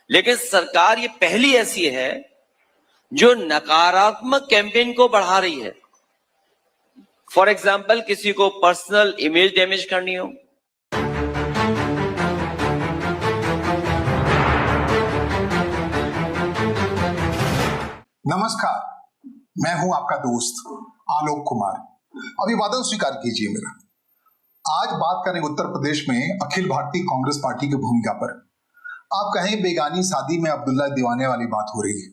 लेकिन सरकार ये पहली ऐसी है जो नकारात्मक कैंपेन को बढ़ा रही है। फॉर एग्जाम्पल, किसी को पर्सनल इमेज डैमेज करनी हो, नमस्कार, मैं हूं आपका दोस्त आलोक कुमार। अभिवादन स्वीकार कीजिए मेरा। आज बात करेंगे उत्तर प्रदेश में अखिल भारतीय कांग्रेस पार्टी की भूमिका पर। आप कहें बेगानी शादी में अब्दुल्ला दीवाने वाली बात हो रही है।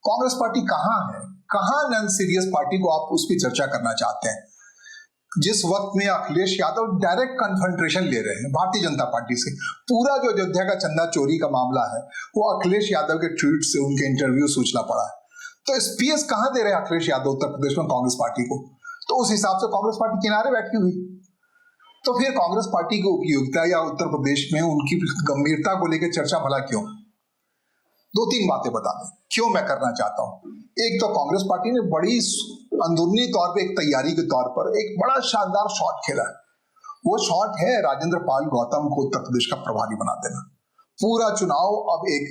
कांग्रेस पार्टी कहां है, कहां नॉन सीरियस पार्टी को आप उस पर चर्चा करना चाहते हैं, जिस वक्त में अखिलेश यादव डायरेक्ट कन्फ्रंटेशन ले रहे हैं भारतीय जनता पार्टी से। पूरा जो अयोध्या का चंदा चोरी का मामला है वो अखिलेश यादव के ट्वीट से, उनके इंटरव्यू से उछला पड़ा है। तो स्पीएस कहां दे रहे हैं अखिलेश यादव उत्तर प्रदेश में कांग्रेस पार्टी को? तो उस हिसाब से कांग्रेस पार्टी किनारे बैठी हुई। तो फिर कांग्रेस पार्टी की उपयोगिता या उत्तर प्रदेश में उनकी गंभीरता को लेकर चर्चा भला क्यों? दो तीन बातें बता दें क्यों मैं करना चाहता हूं। एक तो कांग्रेस पार्टी ने बड़ी अंदरूनी तौर पर एक तैयारी के तौर पर एक बड़ा शानदार शॉट खेला है। वो शॉट है राजेंद्र पाल गौतम को उत्तर प्रदेश का प्रभारी बना देना। पूरा चुनाव अब एक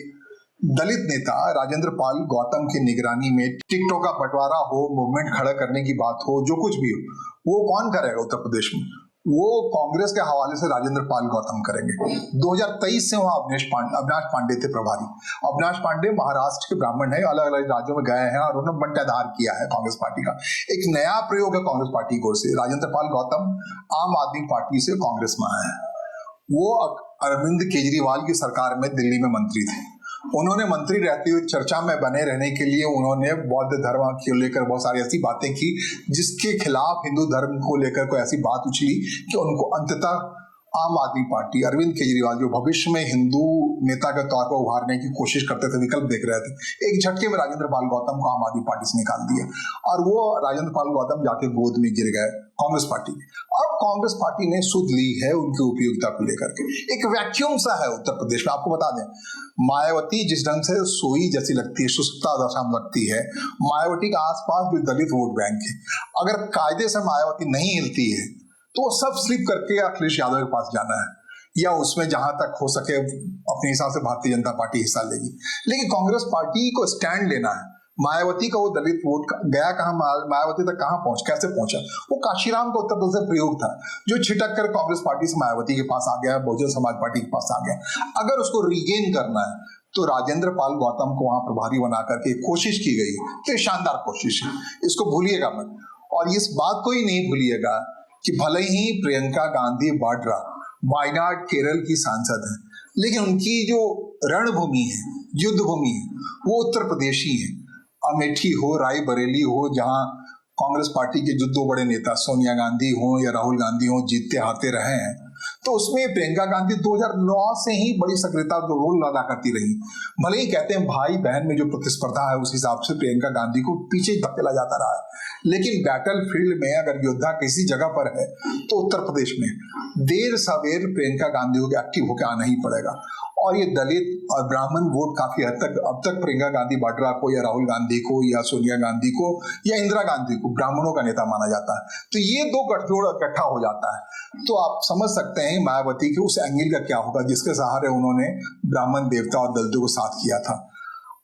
दलित नेता राजेंद्र पाल गौतम की निगरानी में, टिकटों का बंटवारा हो, मूवमेंट खड़ा करने की बात हो, जो कुछ भी हो, वो कौन करेगा उत्तर प्रदेश में? वो कांग्रेस के हवाले से राजेंद्र पाल गौतम करेंगे। 2023 से वहां अविनाश पांडे थे प्रभारी। अविनाश पांडे महाराष्ट्र के ब्राह्मण है, अलग अलग राज्यों में गए हैं और उन्होंने बंटाधार किया है कांग्रेस पार्टी का। एक नया प्रयोग है कांग्रेस पार्टी की ओर से। राजेंद्र पाल गौतम आम आदमी पार्टी से कांग्रेस में आए हैं। वो अरविंद केजरीवाल की सरकार में दिल्ली में मंत्री थे। उन्होंने मंत्री रहते हुए चर्चा में बने रहने के लिए उन्होंने बौद्ध धर्म को लेकर बहुत सारी ऐसी बातें की जिसके खिलाफ हिंदू धर्म को लेकर कोई ऐसी बात उछली कि उनको अंततः आम आदमी पार्टी, अरविंद केजरीवाल जो भविष्य में हिंदू नेता के तौर पर उभारने की कोशिश करते थे, विकल्प देख रहे थे, एक झटके में राजेंद्र पाल गौतम को आम आदमी पार्टी से निकाल दिया और वो राजेंद्र पाल गौतम जाके गोद में गिर गए कांग्रेस पार्टी। अब कांग्रेस पार्टी ने सुध ली है उनकी उपयोगिता को लेकर के। एक वैक्यूम सा है उत्तर प्रदेश में। आपको बता दें, मायावती जिस ढंग से सोई जैसी लगती है, सुस्ता दशा में लगती है, मायावती के आसपास जो दलित वोट बैंक है, अगर कायदे से मायावती नहीं हिलती है तो वो सब स्लिप करके अखिलेश यादव के पास जाना है या उसमें जहां तक हो सके अपने हिसाब से भारतीय जनता पार्टी हिस्सा लेगी। लेकिन कांग्रेस पार्टी को स्टैंड लेना है। मायावती का वो दलित वोट गया कहां, मायावती तक कहां पहुंच, कैसे पहुंचा? वो काशीराम का उत्तर प्रदेश प्रयोग था जो छिटक कर कांग्रेस पार्टी से मायावती के पास आ गया, बहुजन समाज पार्टी के पास आ गया। अगर उसको रिगेन करना है तो राजेंद्र पाल गौतम को वहां प्रभारी बना करके कोशिश की गई तो शानदार कोशिश है, इसको भूलिएगा मत। और इस बात को ही नहीं भूलिएगा कि भले ही प्रियंका गांधी वाड्रा वायनाड केरल की सांसद है, लेकिन उनकी जो रणभूमि है, युद्ध भूमि है, वो उत्तर प्रदेश ही है। अमेठी हो, रायबरेली हो, जहां कांग्रेस पार्टी के जो दो बड़े नेता सोनिया गांधी हो या राहुल गांधी हो जीतते हारते रहे हैं, तो उसमें प्रियंका गांधी 2009 से ही बड़ी सक्रियता रोल अदा करती रही। भले ही कहते हैं भाई बहन में जो प्रतिस्पर्धा है उस हिसाब से प्रियंका गांधी को पीछे धकेला जाता रहा है, लेकिन बैटल फील्ड में अगर योद्धा किसी जगह पर है तो उत्तर प्रदेश में देर सवेर प्रियंका गांधी को एक्टिव होकर आना ही पड़ेगा। और ये दलित और ब्राह्मण वोट काफी हद तक अब तक प्रियंका गांधी वाड्रा को या राहुल गांधी को या सोनिया गांधी को या इंदिरा गांधी को ब्राह्मणों का नेता माना जाता है। तो ये दो गठजोड़ इकट्ठा हो जाता है तो आप समझ सकते हैं मायावती के उस एंगल का क्या होगा जिसके सहारे उन्होंने ब्राह्मण देवता और दलितों को साथ किया था।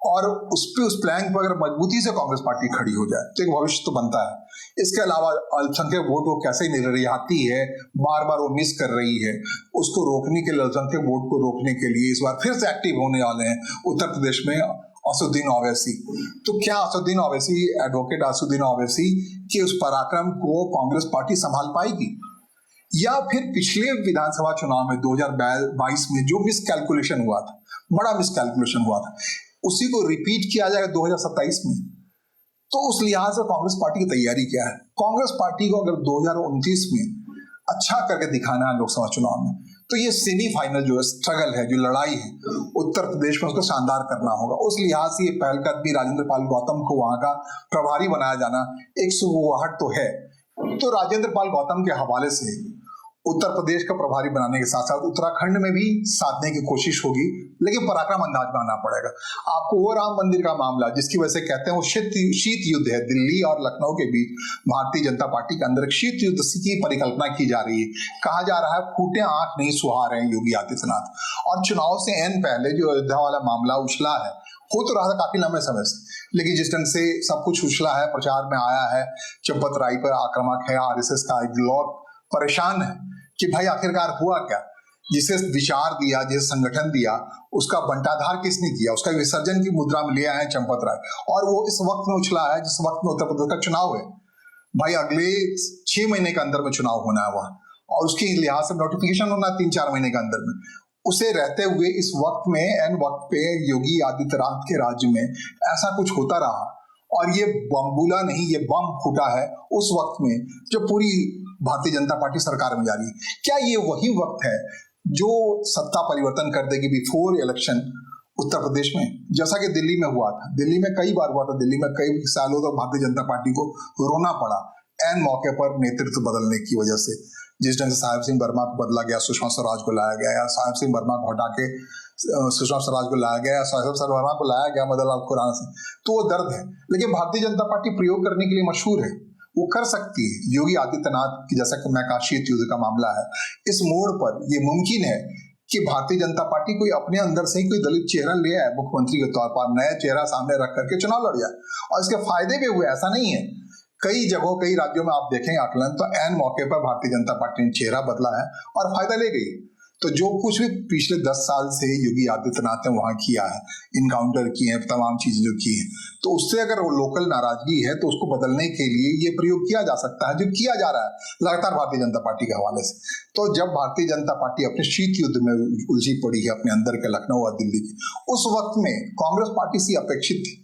और उस प्लैंक पर अगर मजबूती से कांग्रेस पार्टी खड़ी हो जाए तो एक भविष्य तो बनता है। इसके अलावा अल्पसंख्यक वोट को कैसे निर्याती है, बार बार वो मिस कर रही है, उसको रोकने के लिए, अल्पसंख्यक वोट को रोकने के लिए इस बार फिर से एक्टिव होने वाले हैं उत्तर प्रदेश में असदुद्दीन ओवैसी। तो क्या असदुद्दीन ओवैसी, एडवोकेट असदुद्दीन ओवैसी के उस पराक्रम को कांग्रेस पार्टी संभाल पाएगी, या फिर पिछले विधानसभा चुनाव में 2022 में जो मिसकैलकुलेशन हुआ था, बड़ा मिसकैलकुलेशन हुआ था, उसी को रिपीट किया जाएगा 2027 में? तो उस लिहाज से कांग्रेस पार्टी की तैयारी क्या है? कांग्रेस पार्टी को अगर 2029 में अच्छा करके दिखाना है लोकसभा चुनाव में, तो ये सेमीफाइनल जो स्ट्रगल है, जो लड़ाई है उत्तर प्रदेश में, उसको शानदार करना होगा। उस लिहाज से ये पहलकदमी राजेंद्र पाल गौतम को वहां का प्रभारी बनाया जाना एक शुभवाहट तो है। तो राजेंद्र पाल गौतम के हवाले से उत्तर प्रदेश का प्रभारी बनाने के साथ साथ उत्तराखंड में भी साधने की कोशिश होगी, लेकिन पराक्रम अंदाज में आना पड़ेगा। आपको वो राम मंदिर का मामला जिसकी वजह से कहते हैं वो शीत युद्ध है, दिल्ली और लखनऊ के बीच भारतीय जनता पार्टी के अंदर एक शीत युद्ध की परिकल्पना की जा रही है। कहा जा रहा है फूटे आंख नहीं सुहा रहे हैं योगी आदित्यनाथ। और चुनाव से एन पहले जो अयोध्या वाला मामला उछला है, हो तो रहा था काफी लंबे समय से, लेकिन जिस ढंग से सब कुछ उछला है, प्रचार में आया है, चंपत राय पर आक्रामक है, आरएसएस का आइडियोलॉग परेशान है कि भाई आखिरकार हुआ क्या, जिसे विचार दिया, जिसे संगठन दिया, उसका बंटाधार किसने किया, उसका विसर्जन की मुद्रा में ले आए हैं चंपत राय। और वो इस वक्त में उछला है जिस वक्त में उत्तर प्रदेश का चुनाव है। भाई अगले 6 महीने के अंदर में चुनाव होना है वहां, और उसके लिहाज से नोटिफिकेशन होना 3-4 महीने के अंदर में। उसे रहते हुए इस वक्त में एन वक्त पे योगी आदित्यनाथ के राज्य में ऐसा कुछ होता रहा, और ये बम्बूला नहीं, ये बम फूटा है उस वक्त में जब पूरी भारतीय जनता पार्टी सरकार में जा रही है। क्या ये वही वक्त है जो सत्ता परिवर्तन कर देगी बिफोर इलेक्शन उत्तर प्रदेश में, जैसा कि दिल्ली में हुआ था? दिल्ली में कई बार हुआ था, दिल्ली में कई सालों तक भारतीय जनता पार्टी को रोना पड़ा एन मौके पर नेतृत्व बदलने की वजह से। जिस ढंग से साहिब सिंह वर्मा को बदला गया, सुषमा स्वराज को लाया गया, या साहिब सिंह वर्मा को हटा के सुषमा स्वराज को लाया गया, साहिब सिंह वर्मा को लाया गया मदन लाल खुराना से, तो वो दर्द है। लेकिन भारतीय जनता पार्टी प्रयोग करने के लिए मशहूर है, वो कर सकती है। योगी आदित्यनाथ की, जैसा कि मैं कहा, शीत युद्ध का मामला है, इस मोड़ पर यह मुमकिन है कि भारतीय जनता पार्टी कोई अपने अंदर से ही कोई दलित चेहरा ले आए मुख्यमंत्री के तौर पर, नया चेहरा सामने रख करके चुनाव लड़ जाए, और इसके फायदे भी हुए। ऐसा नहीं है, कई जगहों, कई राज्यों में आप देखेंगे आकलन, तो एन मौके पर भारतीय जनता पार्टी ने चेहरा बदला है और फायदा ले गई। तो जो कुछ भी पिछले 10 साल से योगी आदित्यनाथ ने वहां किया है, इनकाउंटर किए हैं, तमाम चीजें जो की हैं, तो उससे अगर वो लोकल नाराजगी है तो उसको बदलने के लिए ये प्रयोग किया जा सकता है, जो किया जा रहा है लगातार भारतीय जनता पार्टी के हवाले से। तो जब भारतीय जनता पार्टी अपने शीत युद्ध में उलझी पड़ी है अपने अंदर के लखनऊ और दिल्ली की, उस वक्त में कांग्रेस पार्टी से अपेक्षित थी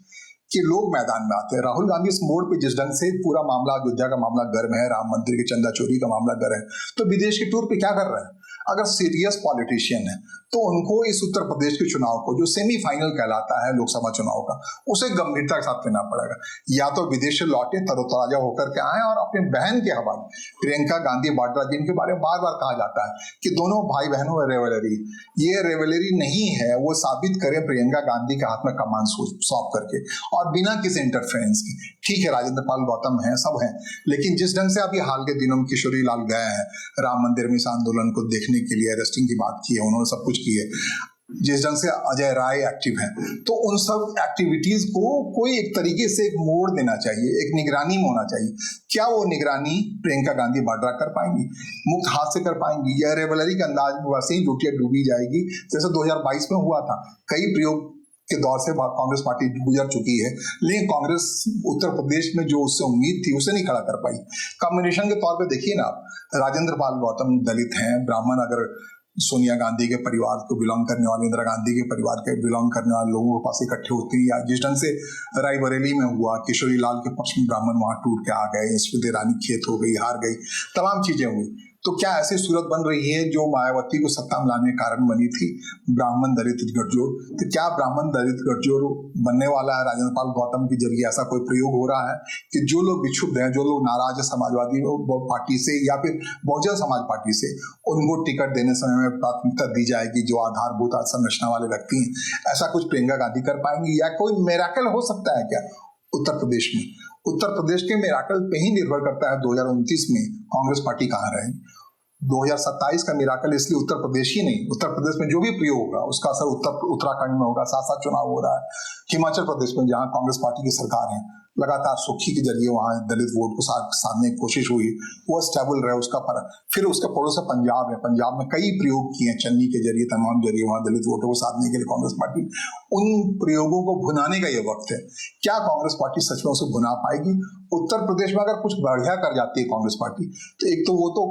कि लोग मैदान में आते हैं। राहुल गांधी इस मोड़ पे जिस ढंग से पूरा मामला, अयोध्या का मामला गर्म है, राम मंदिर के चंदा चोरी का मामला गर्म है, तो विदेश के टूर पे क्या कर रहे हैं? अगर सीरियस पॉलिटिशियन है तो उनको इस उत्तर प्रदेश के चुनाव को, जो सेमीफाइनल कहलाता है लोकसभा चुनाव का, उसे गंभीरता के साथ लेना पड़ेगा। या तो विदेश से लौटे, तरोताजा होकर के आए और अपने बहन के हवाले, प्रियंका गांधी वाड्रा, जिनके बारे में बार बार कहा जाता है कि दोनों भाई बहनों में रेवलरी, ये रेवलरी नहीं है, वो साबित करें प्रियंका गांधी के हाथ में कमान सौंप करके और बिना किसी इंटरफेरेंस के। ठीक है, राजेंद्र पाल गौतम है, सब है, लेकिन जिस ढंग से अभी हाल के दिनों में किशोरी लाल गए हैं राम मंदिर में इस आंदोलन को देखने के लिए, अरेस्टिंग की बात की है उन्होंने, सब कुछ की है, जिस ढंग से अजय राय एक्टिव है, तो उन सब एक्टिविटीज को कोई एक तरीके से एक मोड़ देना चाहिए, एक निगरानी में होना चाहिए। क्या वो निगरानी प्रियंका गांधी वाड्रा कर पाएंगी, मुक्त हाथ से कर पाएंगी, या रेवलरी के अंदाज में वैसे ही लुटिया डूबी जाएगी जैसे 2022 में हुआ था? कई प्रयोग के दौर से कांग्रेस पार्टी गुजर चुकी है, लेकिन कांग्रेस उत्तर प्रदेश में जो उससे उम्मीद थी उसे नहीं खड़ा कर पाई। कॉम्बिनेशन के तौर पे देखिए ना, राजेंद्र पाल गौतम दलित हैं, ब्राह्मण, अगर सोनिया गांधी के परिवार को बिलोंग करने वाले, इंदिरा गांधी के परिवार के बिलोंग करने वाले लोगों के पास इकट्ठे होते हैं, या जिस ढंग से रायबरेली में हुआ, किशोरी लाल के पक्ष में ब्राह्मण वहां टूट के आ गए, स्मृति ईरानी खेत हो गई, हार गई, तमाम चीजें हुई, तो क्या ऐसी सूरत बन रही है जो मायावती को सत्ता में लाने के कारण बनी थी, ब्राह्मण दलित गठजोड़? तो क्या ब्राह्मण दलित गठजोड़ बनने वाला है राजेंद्र पाल गौतम के जरिए? ऐसा कोई प्रयोग हो रहा है कि जो लोग विक्षुब्ध हैं, जो लोग नाराज है समाजवादी पार्टी से या फिर बहुजन समाज पार्टी से, उनको टिकट देने समय में प्राथमिकता दी जाएगी जो आधारभूत संरचना वाले व्यक्ति हैं? ऐसा कुछ प्रियंका गांधी कर पाएंगी, या कोई मिरेकल हो सकता है क्या उत्तर प्रदेश में? उत्तर प्रदेश के मिरेकल पे ही निर्भर करता है 2029 में कांग्रेस पार्टी कहाँ रहेगी। 2027 का मिरेकल इसलिए उत्तर प्रदेश ही नहीं, उत्तर प्रदेश में जो भी प्रयोग होगा उसका असर उत्तराखंड में होगा, साथ साथ चुनाव हो रहा है हिमाचल प्रदेश में जहां कांग्रेस पार्टी की सरकार है, लगातार सुखी के जरिए वहां दलित वोट को साधने की कोशिश हुई, वो स्टेबल रहे, उसका फिर उसका पड़ोस पंजाब है, पंजाब में कई प्रयोग किए चन्नी के जरिए, तमाम जरिए वहां दलित वोटों को साधने के लिए कांग्रेस पार्टी, उन प्रयोगों को भुनाने का ये वक्त है। क्या कांग्रेस पार्टी सच में उसे भुना पाएगी? उत्तर प्रदेश में अगर कुछ बढ़िया कर जाती है कांग्रेस पार्टी, तो एक तो वो तो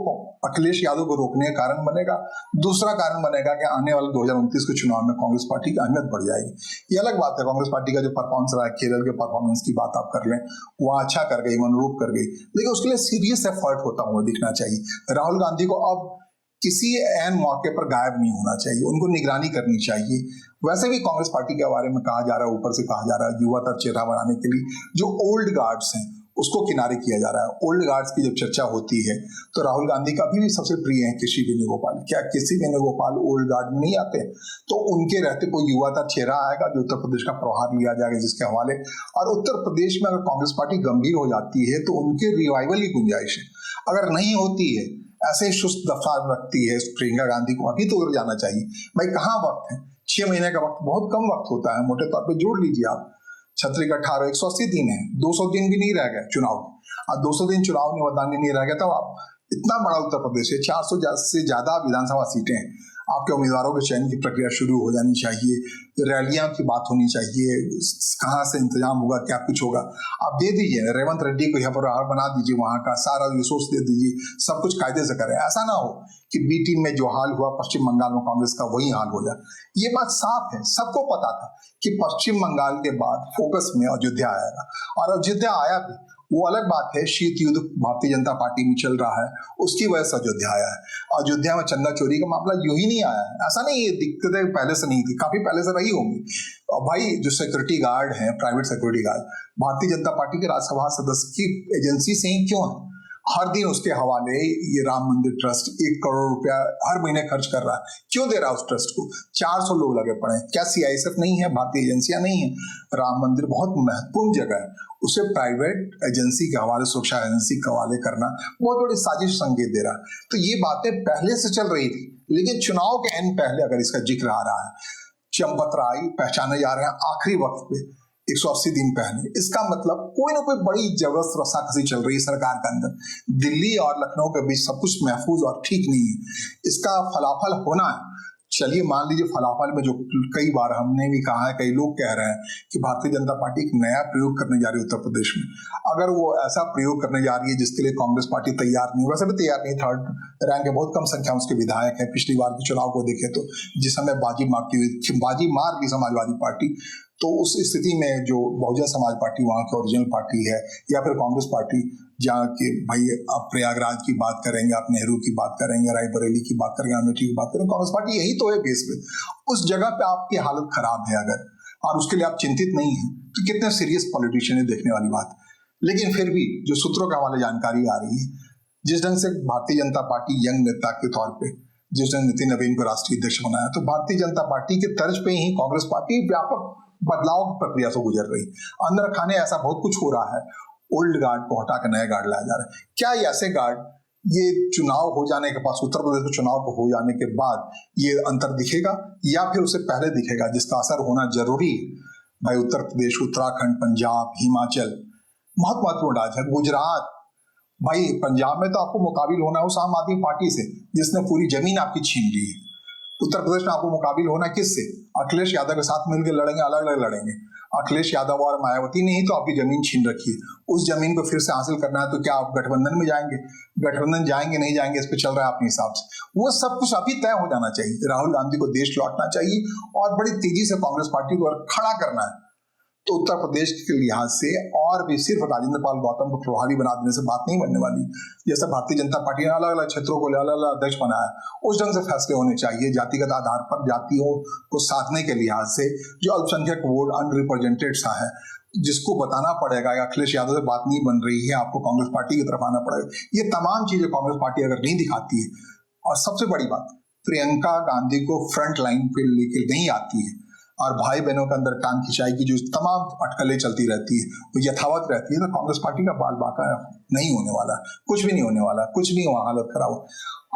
अखिलेश यादव को रोकने का कारण बनेगा, दूसरा कारण बनेगा कि आने वाले 2029 के चुनाव में कांग्रेस पार्टी की अहमियत बढ़ जाएगी। ये अलग बात है, कांग्रेस पार्टी का जो परफॉर्मेंस रहा है, केरल के परफॉर्मेंस की बात आप कर लें, वहां अच्छा कर गई, मनरूप कर गई, लेकिन उसके लिए सीरियस एफर्ट होता हुआ दिखना चाहिए। राहुल गांधी को अब किसी एन मौके पर गायब नहीं होना चाहिए, उनको निगरानी करनी चाहिए। वैसे भी कांग्रेस पार्टी के बारे में कहा जा रहा है, ऊपर से कहा जा रहा है युवा तर चेहरा बनाने के लिए जो ओल्ड गार्ड्स हैं उसको किनारे किया जा रहा है। ओल्ड गार्ड्स की जब चर्चा होती है तो राहुल गांधी का भी सबसे प्रिय है केसी वेणुगोपाल। क्या केसी वेणुगोपाल ओल्ड गार्ड में नहीं आते? तो उनके रहते कोई युवाता चेहरा आएगा जो उत्तर प्रदेश का प्रभार लिया जाएगा जिसके हवाले। और उत्तर प्रदेश में अगर कांग्रेस पार्टी गंभीर हो जाती है तो उनके रिवाइवल की गुंजाइश है। अगर नहीं होती है, ऐसे ही सुस्त दफार रखती है प्रियंका गांधी को, अभी तो उधर जाना चाहिए भाई। कहाँ वक्त है? 6 महीने का वक्त बहुत कम वक्त होता है। मोटे तौर पे जोड़ लीजिए आप, 36 18 180 दिन है, 200 दिन भी नहीं रह गए चुनाव। और 200 दिन चुनाव में मतदान नहीं रह गया तब आप इतना बड़ा उत्तर प्रदेश है, 400 से ज्यादा विधानसभा सीटें हैं। आपके उम्मीदवारों के चयन की प्रक्रिया शुरू हो जानी चाहिए, रैलियां की बात होनी चाहिए, कहाँ से इंतजाम होगा, क्या कुछ होगा, आप दे दीजिए। रेवंत रेड्डी को यहाँ पर बना दीजिए, वहां का सारा रिसोर्स दे दीजिए, सब कुछ कायदे से करें। ऐसा ना हो कि बी टीम में जो हाल हुआ पश्चिम बंगाल में कांग्रेस का वही हाल हो जाए। ये बात साफ है, सबको पता था कि पश्चिम बंगाल के बाद फोकस में अयोध्या आएगा, और अयोध्या आया भी। वो अलग बात है, शीत युद्ध भारतीय जनता पार्टी में चल रहा है, उसकी वजह से अयोध्या आया है। अयोध्या में चंदा चोरी का मामला यूं ही नहीं आया है, ऐसा नहीं, ये दिक्कतें पहले से नहीं थी, काफी पहले से रही होंगी। और भाई जो सिक्योरिटी गार्ड हैं, private security guard, Bharatiya Janata party के राज्यसभा सदस्य की एजेंसी से ही क्यों है? हर दिन उसके हवाले ये राम मंदिर ट्रस्ट 1 करोड़ रुपया हर महीने खर्च कर रहा है। क्यों दे रहा है उस ट्रस्ट को? 400 लोग लगे पड़े हैं। क्या सीआईएसएफ नहीं है? भारतीय एजेंसियां नहीं है? राम मंदिर बहुत महत्वपूर्ण जगह है, उसे प्राइवेट एजेंसी के हवाले, सुरक्षा एजेंसी के हवाले करना बहुत बड़ी साजिश संकेत दे रहा है। तो ये बातें पहले से चल रही थी, लेकिन चुनाव के एंड पहले अगर इसका जिक्र आ रहा है, चंपत राय पहचाने जा रहे हैं आखिरी वक्त पे 180 दिन पहले, इसका मतलब कोई ना कोई बड़ी जबरदस्त रस्साकसी चल रही है सरकार के अंदर। दिल्ली और लखनऊ के बीच सब कुछ महफूज और ठीक नहीं है, इसका फलाफल होना है। चलिए मान लीजिए फलाफल में जो कई बार हमने भी कहा है, कई लोग कह रहे हैं कि भारतीय जनता पार्टी एक नया प्रयोग करने जा रही है उत्तर प्रदेश में। अगर वो ऐसा प्रयोग करने जा रही है जिसके लिए कांग्रेस पार्टी तैयार नहीं, वैसे भी तैयार नहीं, 3rd रैंक है, बहुत कम संख्या में उसके विधायक है। पिछली बार के चुनाव को देखे तो जिस समय बाजी मार दी समाजवादी पार्टी, तो उस स्थिति में जो बहुजन समाज पार्टी वहां की ओरिजिनल पार्टी है, या फिर कांग्रेस पार्टी जहाँ के भाई आप प्रयागराज की बात करेंगे, आप नेहरू की बात करेंगे, रायबरेली की बात करेंगे, अमेठी की बात करेंगे, कांग्रेस पार्टी यही तो है बेस पे। उस जगह पे आपकी हालत खराब है अगर, और उसके लिए आप चिंतित नहीं है, तो कितने सीरियस पॉलिटिशियन है, देखने वाली बात। लेकिन फिर भी जो सूत्रों के हवाले जानकारी आ रही है, जिस ढंग से भारतीय जनता पार्टी यंग नेता के तौर पर जिस ढंग नितिन नवीन को राष्ट्रीय अध्यक्ष बनाया, तो भारतीय जनता पार्टी के तर्ज पे ही कांग्रेस पार्टी व्यापक बदलाव की प्रक्रिया से गुजर रही। अंदर खाने ऐसा बहुत कुछ हो रहा है, ओल्ड गार्ड को हटा कर नए गार्ड लाया जा रहा है। क्या ये ऐसे गार्ड ये चुनाव हो जाने के बाद, उत्तर प्रदेश में चुनाव हो जाने के बाद ये अंतर दिखेगा, या फिर उससे पहले दिखेगा, जिसका असर होना जरूरी है? भाई उत्तर प्रदेश, उत्तराखंड, पंजाब, हिमाचल बहुत महत्वपूर्ण राज्य है, गुजरात। भाई पंजाब में तो आपको मुकाबिल होना है उस आम आदमी पार्टी से जिसने पूरी जमीन आपकी छीन ली है। उत्तर प्रदेश में आपको मुकाबिल होना किससे? अखिलेश यादव के साथ मिलकर लड़ेंगे, अलग अलग लड़ेंगे। अखिलेश यादव और मायावती ने ही तो आपकी जमीन छीन रखी है, उस जमीन को फिर से हासिल करना है तो क्या आप गठबंधन में जाएंगे? गठबंधन जाएंगे नहीं जाएंगे इस पे चल रहा है अपने हिसाब से, वो सब कुछ अभी तय हो जाना चाहिए। राहुल गांधी को देश लौटना चाहिए और बड़ी तेजी से कांग्रेस पार्टी को खड़ा करना है। तो उत्तर प्रदेश के लिहाज से और भी सिर्फ राजेंद्र पाल गौतम को प्रभावी बना देने से बात नहीं बनने वाली। जैसे भारतीय जनता पार्टी ने अलग अलग क्षेत्रों को अलग अलग अध्यक्ष बनाया, उस ढंग से फैसले होने चाहिए जातिगत आधार पर, जातियों को साधने के लिहाज से। जो अल्पसंख्यक वोट अनरिप्रेजेंटेड सा है, जिसको बताना पड़ेगा कि अखिलेश यादव से बात नहीं बन रही है, आपको कांग्रेस पार्टी की तरफ आना पड़ेगा। ये तमाम चीजें कांग्रेस पार्टी अगर नहीं दिखाती है, और सबसे बड़ी बात प्रियंका गांधी को फ्रंट लाइन पे लेके नहीं आती है, और भाई बहनों के अंदर टांग खिंचाई की जो तमाम अटकलें चलती रहती है वो यथावत रहती है, तो कांग्रेस पार्टी का बाल बाका नहीं होने वाला, कुछ भी नहीं होने वाला, कुछ नहीं हुआ, हालत खराब हो।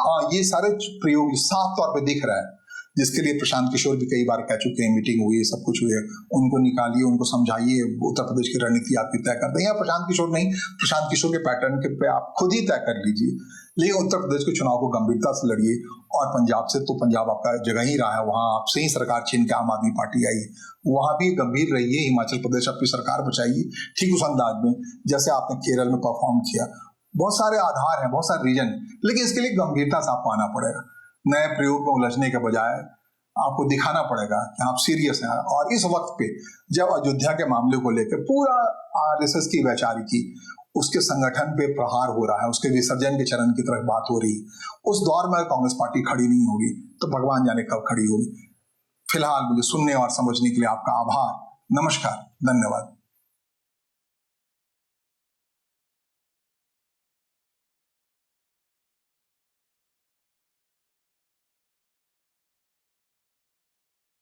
हाँ, ये सारे प्रयोग साफ तौर पे दिख रहा है, जिसके लिए प्रशांत किशोर भी कई बार कह चुके हैं, मीटिंग हुई है, सब कुछ हुई है, उनको निकालिए, उनको समझाइए, उत्तर प्रदेश की रणनीति आपकी तय कर दें, या प्रशांत किशोर नहीं, प्रशांत किशोर के पैटर्न के पे आप खुद ही तय कर लीजिए। लेकिन उत्तर प्रदेश के चुनाव को गंभीरता से लड़िए, और पंजाब से तो पंजाब आपका जगह ही रहा है, वहां आपसे ही सरकार छीन के आम आदमी पार्टी आई है, वहां भी गंभीर रहिए। हिमाचल प्रदेश आपकी सरकार बचाइए ठीक उस अंदाज में जैसे आपने केरल में परफॉर्म किया। बहुत सारे आधार हैं, बहुत सारे रीजन, लेकिन इसके लिए गंभीरता से आपको आना पड़ेगा। नए प्रयोग में उलझने के बजाय आपको दिखाना पड़ेगा कि आप सीरियस हैं। और इस वक्त पे जब अयोध्या के मामले को लेकर पूरा आरएसएस की वैचारिकी, उसके संगठन पे प्रहार हो रहा है, उसके विसर्जन के चरण की तरफ बात हो रही है, उस दौर में कांग्रेस पार्टी खड़ी नहीं होगी तो भगवान जाने कब खड़ी होगी। फिलहाल मुझे सुनने और समझने के लिए आपका आभार, नमस्कार, धन्यवाद।